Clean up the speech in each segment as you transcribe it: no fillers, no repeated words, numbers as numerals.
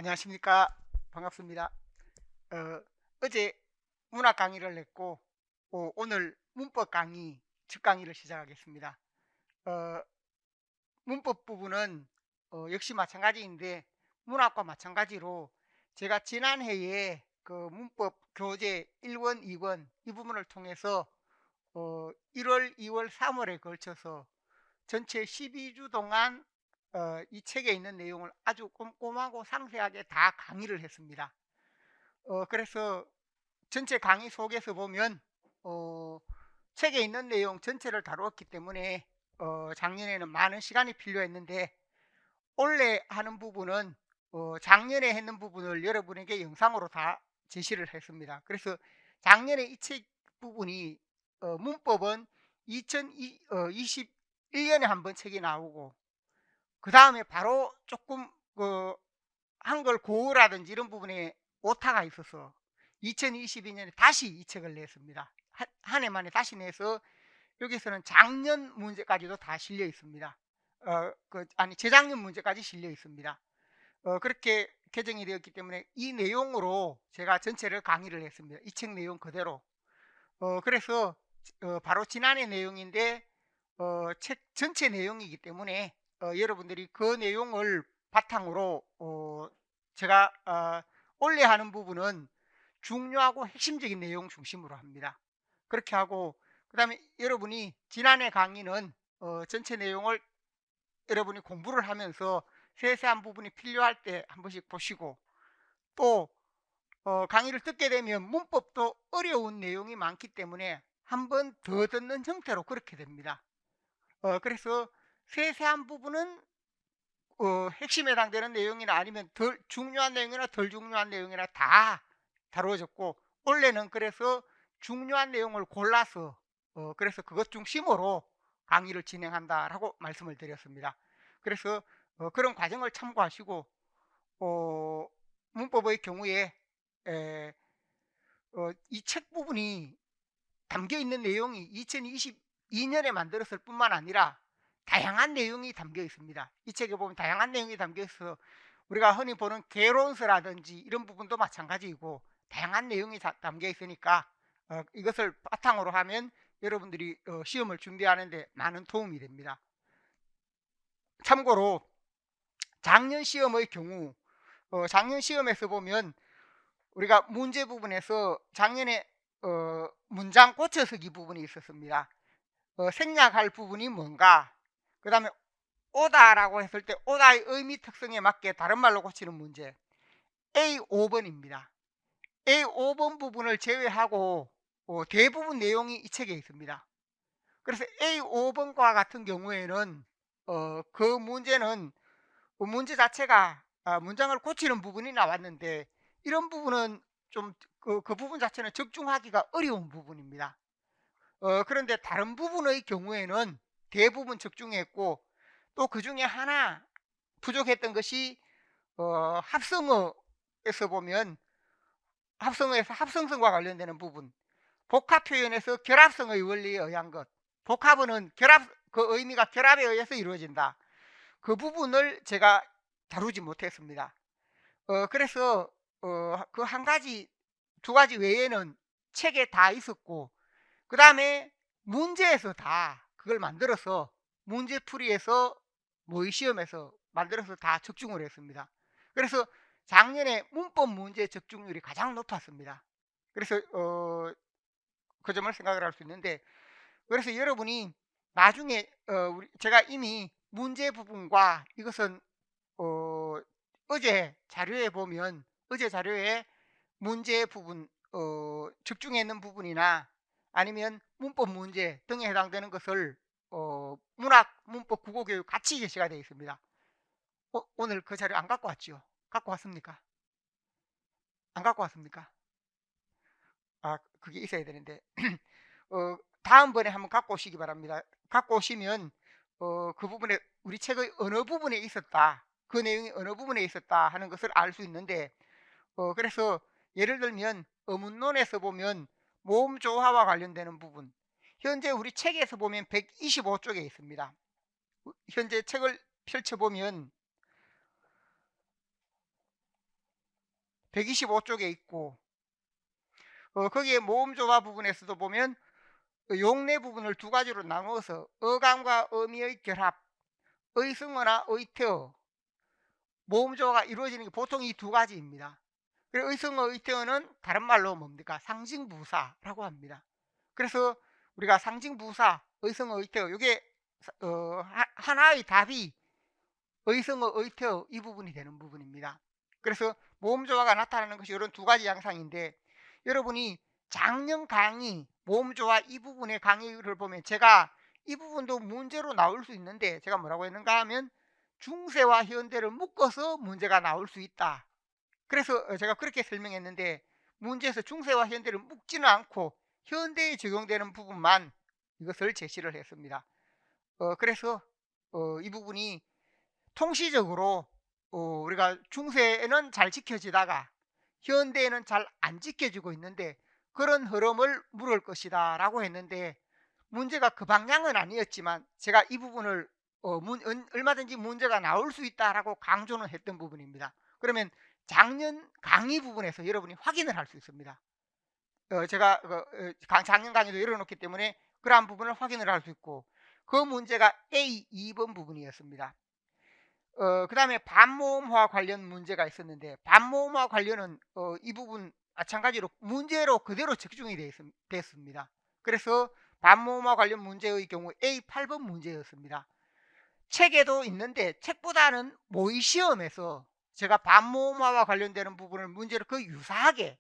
안녕하십니까. 반갑습니다. 어제 문학 강의를 했고 오늘 문법 강의 첫 강의를 시작하겠습니다. 어, 문법 부분은 역시 마찬가지인데 문학과 마찬가지로 제가 지난해에 그 문법 교재 1권, 2권 이 부분을 통해서 1월, 2월, 3월에 걸쳐서 전체 12주 동안 이 책에 있는 내용을 아주 꼼꼼하고 상세하게 다 강의를 했습니다. 그래서 전체 강의 속에서 보면 어, 책에 있는 내용 전체를 다루었기 때문에 작년에는 많은 시간이 필요했는데 올해 하는 부분은 작년에 했는 부분을 여러분에게 영상으로 다 제시를 했습니다. 그래서 작년에 이 책 부분이 문법은 2021년에 한번 책이 나오고 그 다음에 바로 조금 한글 고어라든지 이런 부분에 오타가 있어서 2022년에 다시 이 책을 냈습니다. 한 해 만에 다시 내서 여기서는 작년 문제까지도 다 실려 있습니다. 재작년 문제까지 실려 있습니다. 그렇게 개정이 되었기 때문에 이 내용으로 제가 전체를 강의를 했습니다. 이 책 내용 그대로. 그래서 바로 지난해 내용인데 책 전체 내용이기 때문에 여러분들이 그 내용을 바탕으로 제가 올해 하는 부분은 중요하고 핵심적인 내용 중심으로 합니다. 그렇게 하고 그 다음에 여러분이 지난해 강의는 전체 내용을 여러분이 공부를 하면서 세세한 부분이 필요할 때 한 번씩 보시고 또 강의를 듣게 되면 문법도 어려운 내용이 많기 때문에 한 번 더 듣는 형태로 그렇게 됩니다. 그래서 세세한 부분은 핵심에 해당되는 내용이나 아니면 덜 중요한 내용이나 덜 중요한 내용이나 다 다루어졌고 원래는 그래서 중요한 내용을 골라서 그래서 그것 중심으로 강의를 진행한다라고 말씀을 드렸습니다. 그래서 그런 과정을 참고하시고 문법의 경우에 이 책 부분이 담겨 있는 내용이 2022년에 만들었을 뿐만 아니라 다양한 내용이 담겨 있습니다. 이 책에 보면 다양한 내용이 담겨 있어 우리가 흔히 보는 개론서라든지 이런 부분도 마찬가지이고 다양한 내용이 담겨 있으니까 이것을 바탕으로 하면 여러분들이 시험을 준비하는데 많은 도움이 됩니다. 참고로 작년 시험의 경우 작년 시험에서 보면 우리가 문제 부분에서 작년에 문장 고쳐쓰기 부분이 있었습니다. 생략할 부분이 뭔가, 그 다음에 오다라고 했을 때 오다의 의미 특성에 맞게 다른 말로 고치는 문제 A5번입니다. A5번 부분을 제외하고 대부분 내용이 이 책에 있습니다. 그래서 A5번과 같은 경우에는 그 문제는 문제 자체가 문장을 고치는 부분이 나왔는데 이런 부분은 좀 그 부분 자체는 적중하기가 어려운 부분입니다. 그런데 다른 부분의 경우에는 대부분 적중했고 또 그 중에 하나 부족했던 것이 합성어에서 보면 합성어에서 합성성과 관련되는 부분, 복합 표현에서 결합성의 원리에 의한 것, 복합어는 결합 그 의미가 결합에 의해서 이루어진다. 그 부분을 제가 다루지 못했습니다. 그래서 그 한 가지 두 가지 외에는 책에 다 있었고 그 다음에 문제에서 다 그걸 만들어서 문제풀이에서 모의 시험에서 만들어서 다 적중을 했습니다. 그래서 작년에 문법 문제 적중률이 가장 높았습니다. 그래서 그 점을 생각을 할 수 있는데 그래서 여러분이 나중에 제가 이미 문제 부분과 이것은 어제 자료에 보면 어제 자료에 문제 부분 적중해 있는 부분이나 아니면 문법 문제 등에 해당되는 것을 문학 문법 국어교육 같이 게시가 되어 있습니다. 오늘 그 자료 안 갖고 왔죠? 갖고 왔습니까? 안 갖고 왔습니까? 그게 있어야 되는데 다음번에 한번 갖고 오시기 바랍니다. 갖고 오시면 그 부분에 우리 책의 어느 부분에 있었다, 그 내용이 어느 부분에 있었다 하는 것을 알 수 있는데 그래서 예를 들면 어문론에서 보면 모음 조화와 관련되는 부분, 현재 우리 책에서 보면 125쪽에 있습니다. 현재 책을 펼쳐보면 125쪽에 있고, 거기에 모음조화 부분에서도 보면 용례 부분을 두 가지로 나누어서 어감과 의미의 결합, 의성어나 의태어, 모음조화가 이루어지는 게 보통 이 두 가지입니다. 그리고 의성어, 의태어는 다른 말로 뭡니까? 상징부사라고 합니다. 그래서 우리가 상징부사, 의성어, 의태어, 이게 하나의 답이 의성어, 의태어 이 부분이 되는 부분입니다. 그래서 모음조화가 나타나는 것이 이런 두 가지 양상인데, 여러분이 작년 강의 모음조화 이 부분의 강의를 보면 제가 이 부분도 문제로 나올 수 있는데, 제가 뭐라고 했는가 하면 중세와 현대를 묶어서 문제가 나올 수 있다. 그래서 제가 그렇게 설명했는데, 문제에서 중세와 현대를 묶지는 않고 현대에 적용되는 부분만 이것을 제시를 했습니다. 그래서 이 부분이 통시적으로 우리가 중세에는 잘 지켜지다가 현대에는 잘 안 지켜지고 있는데, 그런 흐름을 물을 것이다 라고 했는데, 문제가 그 방향은 아니었지만 제가 이 부분을 얼마든지 문제가 나올 수 있다라고 강조는 했던 부분입니다. 그러면 작년 강의 부분에서 여러분이 확인을 할 수 있습니다. 제가 작년 강의도 열어놓기 때문에 그러한 부분을 확인을 할 수 있고, 그 문제가 A 2번 부분이었습니다. 그 다음에 반모음화 관련 문제가 있었는데, 반모음화 관련은 이 부분 마찬가지로 문제로 그대로 적중이 됐습니다. 그래서 반모음화 관련 문제의 경우 A 8번 문제였습니다. 책에도 있는데 책보다는 모의 시험에서 제가 반모음화와 관련되는 부분을 문제로 거의 유사하게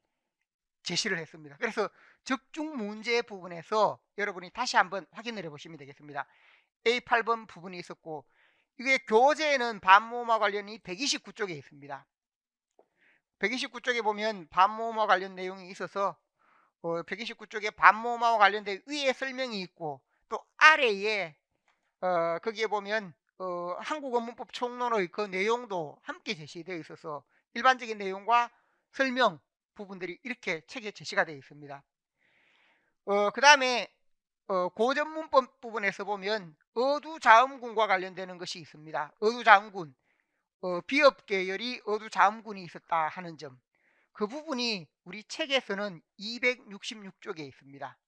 제시를 했습니다. 그래서 적중 문제 부분에서 여러분이 다시 한번 확인을 해보시면 되겠습니다. A 8번 부분이 있었고, 이게 교재에는 반모음화 관련이 129쪽에 있습니다. 129쪽에 보면 반모음화 관련 내용이 있어서 129쪽에 반모음화와 관련된 위에 설명이 있고, 또 아래에 거기에 보면 한국어 문법 총론의 그 내용도 함께 제시되어 있어서 일반적인 내용과 설명 부분들이 이렇게 책에 제시가 되어 있습니다. 그 다음에 고전 문법 부분에서 보면 어두자음군과 관련되는 것이 있습니다. 어두자음군, 비업 계열이 어두자음군이 있었다 하는 점, 그 부분이 우리 책에서는 266쪽에 있습니다.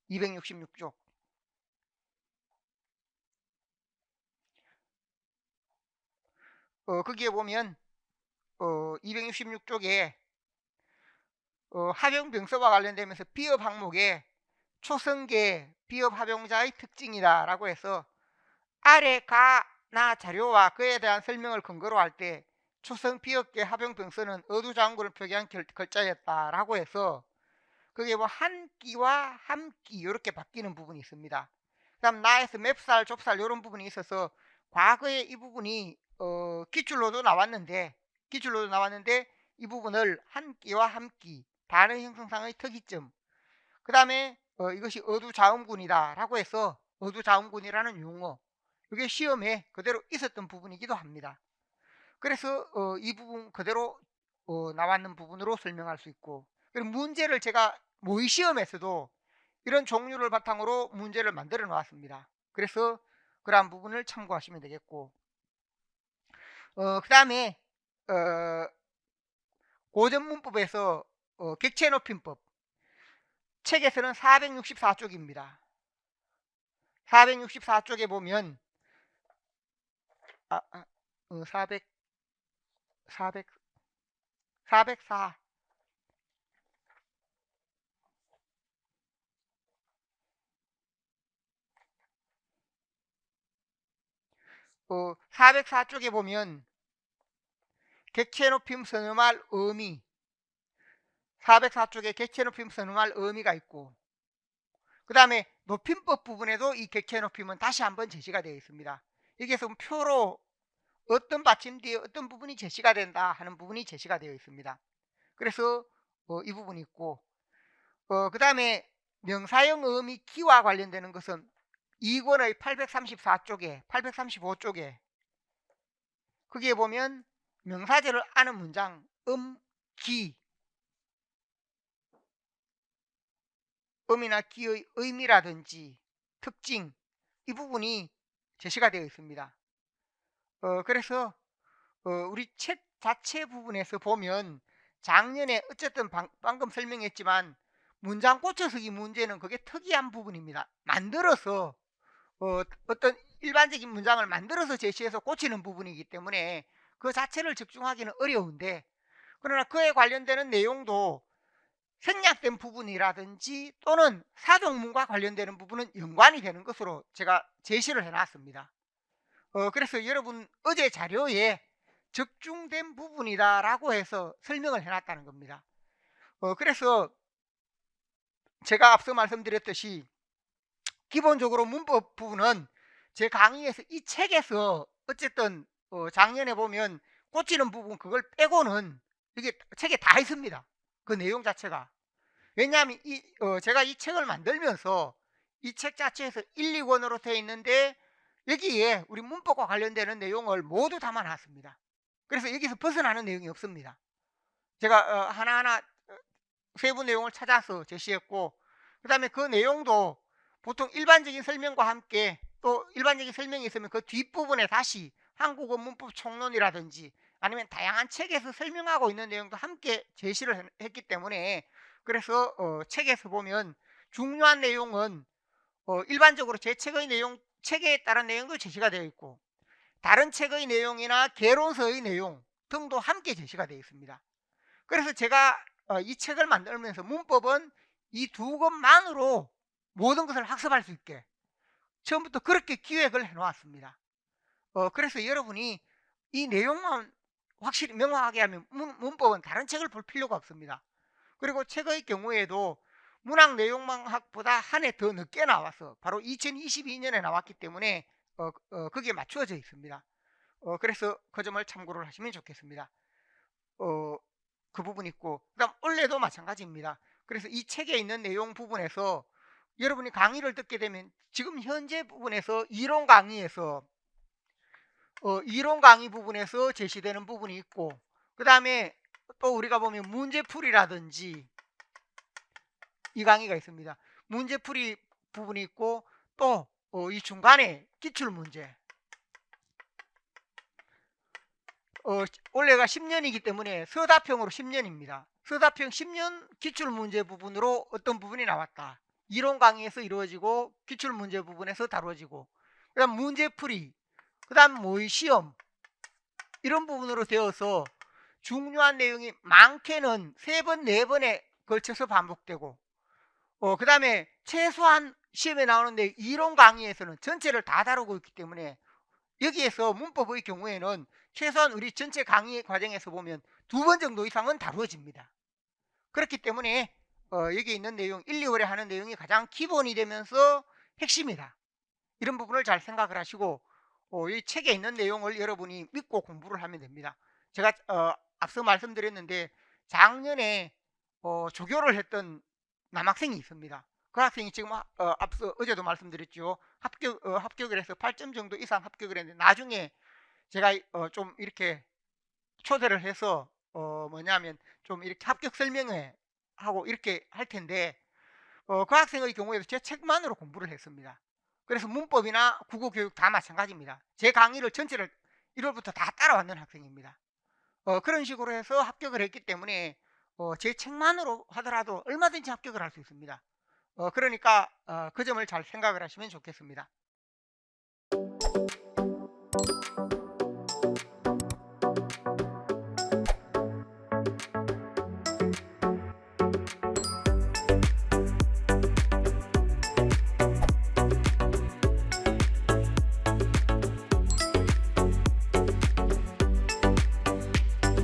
266쪽. 거기에 보면 266쪽에 합용병서와 관련되면서 비업 항목에 초성계 비업 합용자의 특징이다 라고 해서 아래 가나 자료와 그에 대한 설명을 근거로 할 때 초성 비업계 합용병서는 어두장구를 표기한 글자였다라고 해서 그게 뭐 한 끼와 함끼 이렇게 바뀌는 부분이 있습니다. 그다음 나에서 맵살, 좁살 이런 부분이 있어서 과거에 이 부분이 기출로도 나왔는데 이 부분을 한 끼와 함끼 단어 형성상의 특이점, 그 다음에 이것이 어두자음군이다라고 해서 어두자음군이라는 용어, 이게 시험에 그대로 있었던 부분이기도 합니다. 그래서 이 부분 그대로 나왔는 부분으로 설명할 수 있고, 그리고 문제를 제가 모의 시험에서도 이런 종류를 바탕으로 문제를 만들어 놓았습니다. 그래서 그러한 부분을 참고하시면 되겠고, 그 다음에 고전문법에서 객체높임법 책에서는 464쪽입니다. 464쪽에 보면 400, 400, 404 404쪽에 보면 객체높임 선음할 의미, 404쪽에 객체높임 선음할 의미가 있고, 그 다음에 높임법 부분에도 이 객체높임은 다시 한번 제시가 되어 있습니다. 여기에서 표로 어떤 받침 뒤에 어떤 부분이 제시가 된다 하는 부분이 제시가 되어 있습니다. 그래서 이 부분이 있고, 그 다음에 명사형 의미 기와 관련되는 것은 2권의 834쪽에 835쪽에 거기에 보면 명사절을 아는 문장 기, 음이나 기의 의미라든지 특징, 이 부분이 제시가 되어 있습니다. 그래서 우리 책 자체 부분에서 보면 작년에 어쨌든 방금 설명했지만 문장 고쳐쓰기 문제는 그게 특이한 부분입니다. 만들어서 어떤 일반적인 문장을 만들어서 제시해서 고치는 부분이기 때문에 그 자체를 집중하기는 어려운데, 그러나 그에 관련되는 내용도 생략된 부분이라든지 또는 사정문과 관련되는 부분은 연관이 되는 것으로 제가 제시를 해놨습니다. 그래서 여러분 어제 자료에 적중된 부분이다라고 해서 설명을 해놨다는 겁니다. 그래서 제가 앞서 말씀드렸듯이 기본적으로 문법 부분은 제 강의에서 이 책에서 어쨌든 작년에 보면 꽂히는 부분 그걸 빼고는 이게 책에 다 있습니다. 그 내용 자체가. 왜냐하면 제가 이 책을 만들면서 이 책 자체에서 1, 2권으로 되어 있는데 여기에 우리 문법과 관련되는 내용을 모두 담아놨습니다. 그래서 여기서 벗어나는 내용이 없습니다. 제가 하나하나 세부 내용을 찾아서 제시했고, 그 다음에 그 내용도 보통 일반적인 설명과 함께 또 일반적인 설명이 있으면 그 뒷부분에 다시 한국어 문법 총론이라든지 아니면 다양한 책에서 설명하고 있는 내용도 함께 제시를 했기 때문에, 그래서 책에서 보면 중요한 내용은 일반적으로 제 책의 내용, 책에 따른 내용도 제시가 되어 있고 다른 책의 내용이나 개론서의 내용 등도 함께 제시가 되어 있습니다. 그래서 제가 이 책을 만들면서 문법은 이 두 것만으로 모든 것을 학습할 수 있게 처음부터 그렇게 기획을 해 놓았습니다. 그래서 여러분이 이 내용만 확실히 명확하게 하면 문법은 다른 책을 볼 필요가 없습니다. 그리고 책의 경우에도 문학 내용학보다 한 해 더 늦게 나와서 바로 2022년에 나왔기 때문에 거기에 맞추어져 있습니다. 그래서 그 점을 참고를 하시면 좋겠습니다. 그 부분 있고, 그 다음 원래도 마찬가지입니다. 그래서 이 책에 있는 내용 부분에서 여러분이 강의를 듣게 되면 지금 현재 부분에서 이론 강의 부분에서 제시되는 부분이 있고, 그 다음에 또 우리가 보면 문제풀이라든지 이 강의가 있습니다. 문제풀이 부분이 있고 또 이 중간에 기출문제, 원래가 10년이기 때문에 서답형으로 10년입니다. 서답형 10년 기출문제 부분으로 어떤 부분이 나왔다. 이론 강의에서 이루어지고 기출문제 부분에서 다루어지고, 그 다음 문제풀이, 그 다음 모의시험, 이런 부분으로 되어서 중요한 내용이 많게는 3번, 4번에 걸쳐서 반복되고, 그 다음에 최소한 시험에 나오는데 이론 강의에서는 전체를 다 다루고 있기 때문에 여기에서 문법의 경우에는 최소한 우리 전체 강의 과정에서 보면 2번 정도 이상은 다루어집니다. 그렇기 때문에 여기 있는 내용 1, 2월에 하는 내용이 가장 기본이 되면서 핵심이다. 이런 부분을 잘 생각을 하시고 이 책에 있는 내용을 여러분이 믿고 공부를 하면 됩니다. 제가 앞서 말씀드렸는데 작년에 조교를 했던 남학생이 있습니다. 그 학생이 지금 앞서 어제도 말씀드렸죠. 합격을 해서 8점 정도 이상 합격을 했는데 나중에 제가 좀 이렇게 초대를 해서 뭐냐면 좀 이렇게 합격 설명회 하고 이렇게 할 텐데 그 학생의 경우에도 제 책만으로 공부를 했습니다. 그래서 문법이나 국어 교육 다 마찬가지입니다. 제 강의를 전체를 1월부터 다 따라왔는 학생입니다. 그런 식으로 해서 합격을 했기 때문에 제 책만으로 하더라도 얼마든지 합격을 할 수 있습니다. 그러니까 그 점을 잘 생각을 하시면 좋겠습니다.